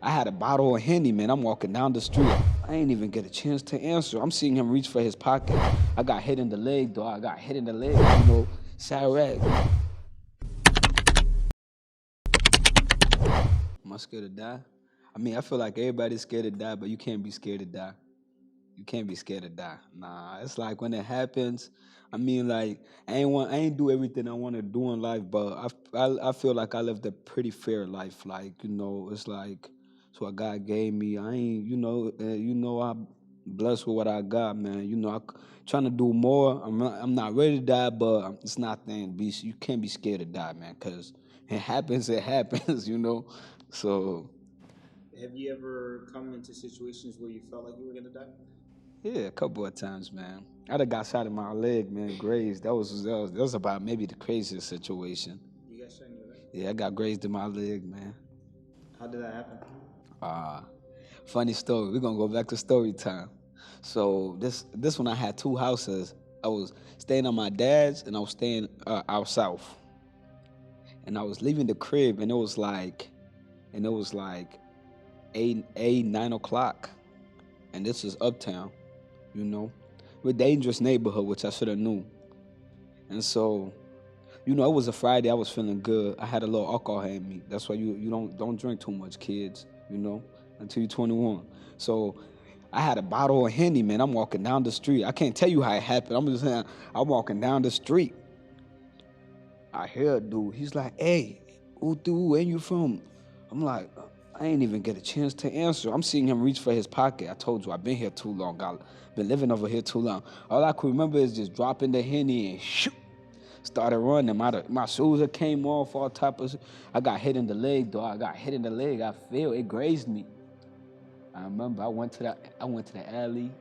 I had a bottle of Henny, man. I'm walking down the street. I ain't even get a chance to answer. I'm seeing him reach for his pocket. I got hit in the leg, though. I got hit in the leg, sad rag. Am I scared to die? I mean, I feel like everybody's scared to die, but you can't be scared to die. You can't be scared to die. Nah, it's like when it happens. I mean, like I ain't do everything I want to do in life, but I feel like I lived a pretty fair life. Like it's like it's what God gave me. I ain't, I'm blessed with what I got, man. Trying to do more. I'm not ready to die, but it's not thing. You can't be scared to die, man, because it happens. It happens. So Have you ever come into situations where you felt like you were gonna die? yeah, a couple of times, man. I done got shot in my leg, man. Grazed. That was about maybe the craziest situation. You got shot in your leg? Yeah, I got grazed in my leg, man. How did that happen? Uh Funny story. We're gonna go back to story time. So this one I had two houses. I was staying on my dad's and I was staying out south. And I was leaving the crib and it was like 9 o'clock. And this is uptown, you know. We're a dangerous neighborhood, which I should have knew. And so it was a Friday. I was feeling good. I had a little alcohol in me. That's why you don't drink too much, kids. Until you're 21. So I had a bottle of Henny, man. I'm walking down the street. I can't tell you how it happened. I'm just saying, I'm walking down the street. I hear a dude. He's like, "Hey, dude, where you from?" I'm like, I ain't even get a chance to answer. I'm seeing him reach for his pocket. I told you I've been here too long. I've been living over here too long. All I could remember is just dropping the Henny and shoot. Started running. My shoes came off, all type of. I got hit in the leg, though. I got hit in the leg. I feel it grazed me. I remember I went to the alley.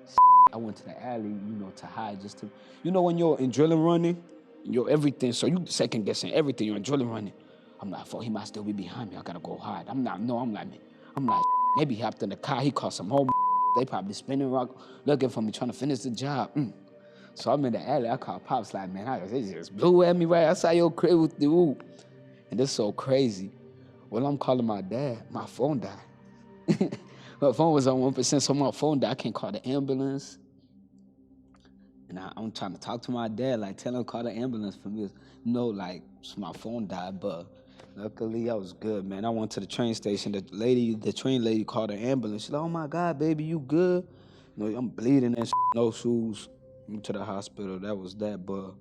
I went to the alley, to hide, just to, when you're in drilling running, you're everything. So you second guessing everything. You're in drilling running. I'm like, he might still be behind me. I gotta go hide. I'm not. No, I'm like, maybe he hopped in the car. He caught some home. They probably spinning rock, looking for me, trying to finish the job. So I'm in the alley. I call pops like, man, they just blew at me right outside your crib with the whoop. And this is so crazy. When I'm calling my dad, my phone died. My phone was on 1%, so my phone died. I can't call the ambulance. And I'm trying to talk to my dad, like tell him to call the ambulance for me. Like my phone died, but luckily I was good, man. I went to the train station. The train lady called the ambulance. She's like, "Oh my God, baby, you good?" I'm bleeding and no shoes. Went to the hospital. That was that, but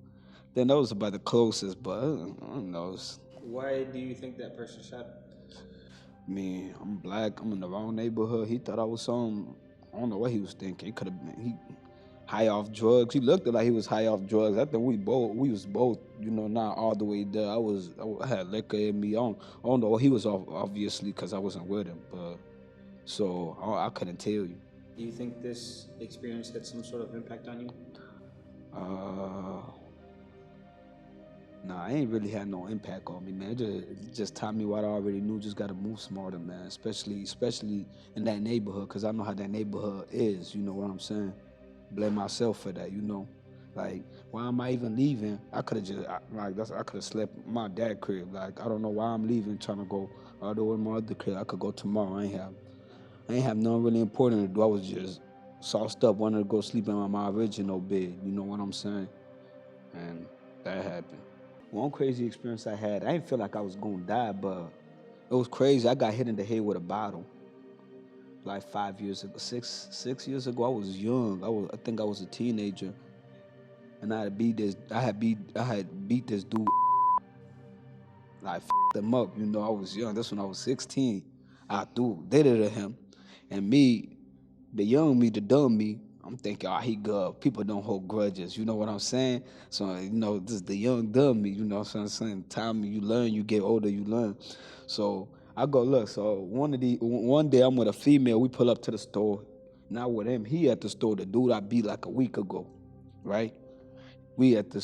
then that was about the closest. But I don't know. Why do you think that person shot? I mean, I'm black. I'm in the wrong neighborhood. He thought I was some. I don't know what he was thinking. He could have been. He high off drugs. He looked like he was high off drugs. I think we was both, not all the way there. I had liquor in me. I don't know. He was off, obviously, because I wasn't with him. But so I couldn't tell you. Do you think this experience had some sort of impact on you? Uh, Nah, I ain't really had no impact on me, man. It just taught me what I already knew. Just gotta move smarter, man. Especially in that neighborhood, cause I know how that neighborhood is. You know what I'm saying? Blame myself for that. Like, why am I even leaving? I could have I could have slept in my dad crib. Like, I don't know why I'm leaving, trying to go all the way to my other crib. I could go tomorrow. I ain't have nothing really important to do. I was just sauced up, wanted to go sleep in my original bed. You know what I'm saying? And that happened. One crazy experience I had, I didn't feel like I was gonna die, but it was crazy. I got hit in the head with a bottle like 5 years ago, six years ago. I was young. I think I was a teenager, and I had beat this dude, like him up. I was young. That's when I was 16. I did it to him, and me, the young me, the dumb me, I'm thinking, he good. People don't hold grudges. You know what I'm saying? So, this is the young dumb me. You know what I'm saying? Time you learn, you get older, you learn. So I go, look, so one day I'm with a female, we pull up to the store. Not with him, he at the store, the dude I beat like a week ago, right? We at the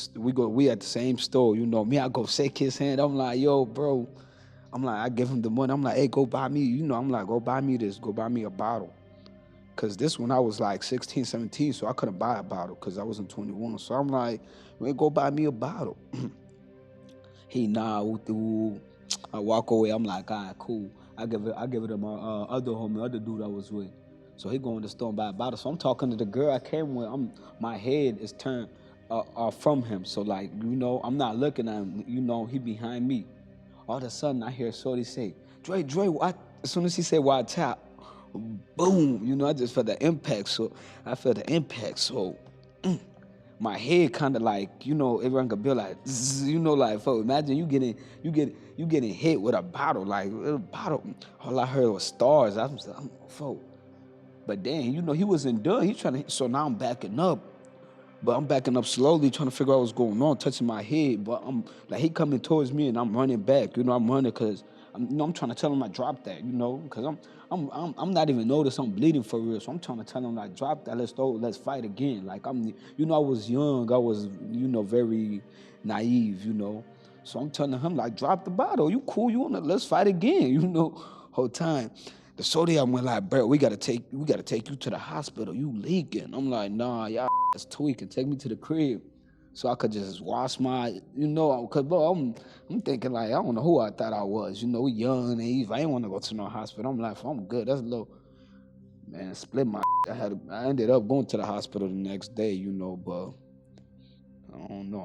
same store, me, I go shake his hand. I'm like, yo, bro. I'm like, I give him the money. I'm like, hey, go buy me, I'm like, go buy me this, go buy me a bottle. Because this one I was like 16, 17, so I couldn't buy a bottle because I wasn't 21. So I'm like, man, go buy me a bottle. He nah, ooh, I walk away. I'm like, all right, cool. I give it to my other homie, other dude I was with. So he going to the store and buy a bottle. So I'm talking to the girl I came with. My head is turned from him. So like I'm not looking at him. He behind me. All of a sudden I hear Shorty say, Dre, what? As soon as he said why tap, boom, I just felt the impact. So I felt the impact. So my head kind of like, everyone could be like, zzz, like, fuck, imagine you getting hit with a bottle, like a bottle. All I heard was stars. I'm fuck. But then, he wasn't done. He trying to, so now I'm backing up. But I'm backing up slowly, trying to figure out what's going on, touching my head. But I'm like, he coming towards me, and I'm running back. I'm running because I'm trying to tell him I dropped that. Because I'm not even noticed I'm bleeding for real. So I'm trying to tell him like, drop that. Let's fight again. Like I was young. I was very naive. So I'm telling him like, drop the bottle. You cool? You wanna let's fight again? Whole time. The Zodiac went like, bro, we gotta take you to the hospital. You leaking. I'm like, nah, y'all that's tweaking. Take me to the crib. So I could just wash my, cause bro, I'm thinking like, I don't know who I thought I was. We young, naive. I ain't wanna go to no hospital. I'm like, I'm good. That's low. Man, split my I ended up going to the hospital the next day, but I don't know.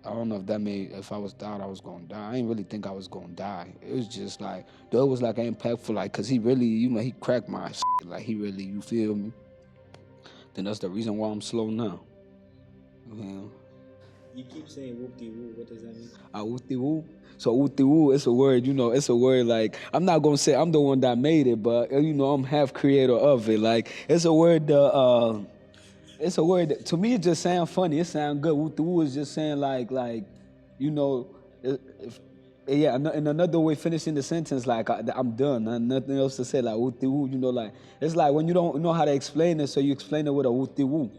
I don't know if that made if I was thought I was gonna die. I didn't really think I was gonna die. It was just like though it was like impactful, like cause he really, he cracked my shit. Like he really, you feel me? Then that's the reason why I'm slow now. Yeah. You keep saying whoop de woo. What does that mean? Whoop de woo. So whoop de woo, it's a word. It's a word. Like I'm not gonna say I'm the one that made it, but I'm half creator of it. Like it's a word. It's a word that, to me it just sounds funny. It sounds good. Woo woo is just saying like if, yeah. In another way, finishing the sentence like I'm done. Nothing else to say. Like woo woo. Like it's like when you don't know how to explain it, so you explain it with a woo woo.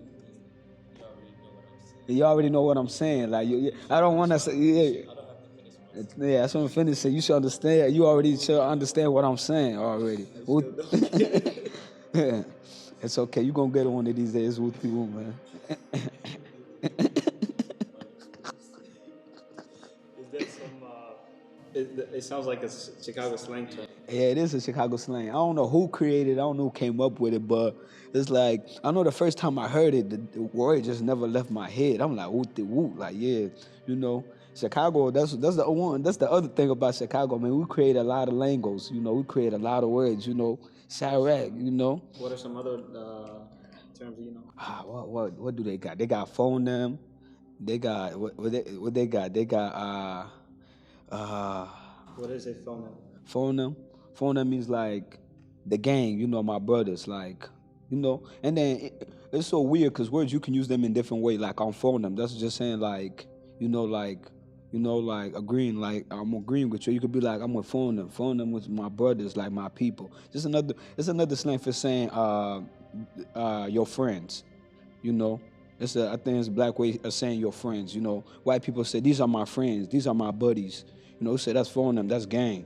You already know what I'm saying. Like I don't want to say. Yeah, that's what I'm finishing. You should understand. You already should understand what I'm saying already. Yeah. It's okay. You gonna get one of these days with you, man. Is that some? It sounds like a Chicago slang term. Yeah, it is a Chicago slang. I don't know who created it. I don't know who came up with it, but it's like I know the first time I heard it, the word just never left my head. I'm like, woot the woot, like yeah, Chicago. That's the one. That's the other thing about Chicago, man. We create a lot of lingos. We create a lot of words. Chirac. What are some other terms that you know? What do they got? They got phone them. They got what they got? They got What is a phone number? phone them. Phone them means like the gang, my brothers, like, and then it's so weird because words you can use them in different ways, like on phone them. That's just saying like, like agreeing, like I'm agreeing with you. You could be like, I'm gonna phone them with my brothers, like my people. It's another slang for saying your friends, I think it's a black way of saying your friends, White people say, these are my friends, these are my buddies. Say that's phone them, that's gang,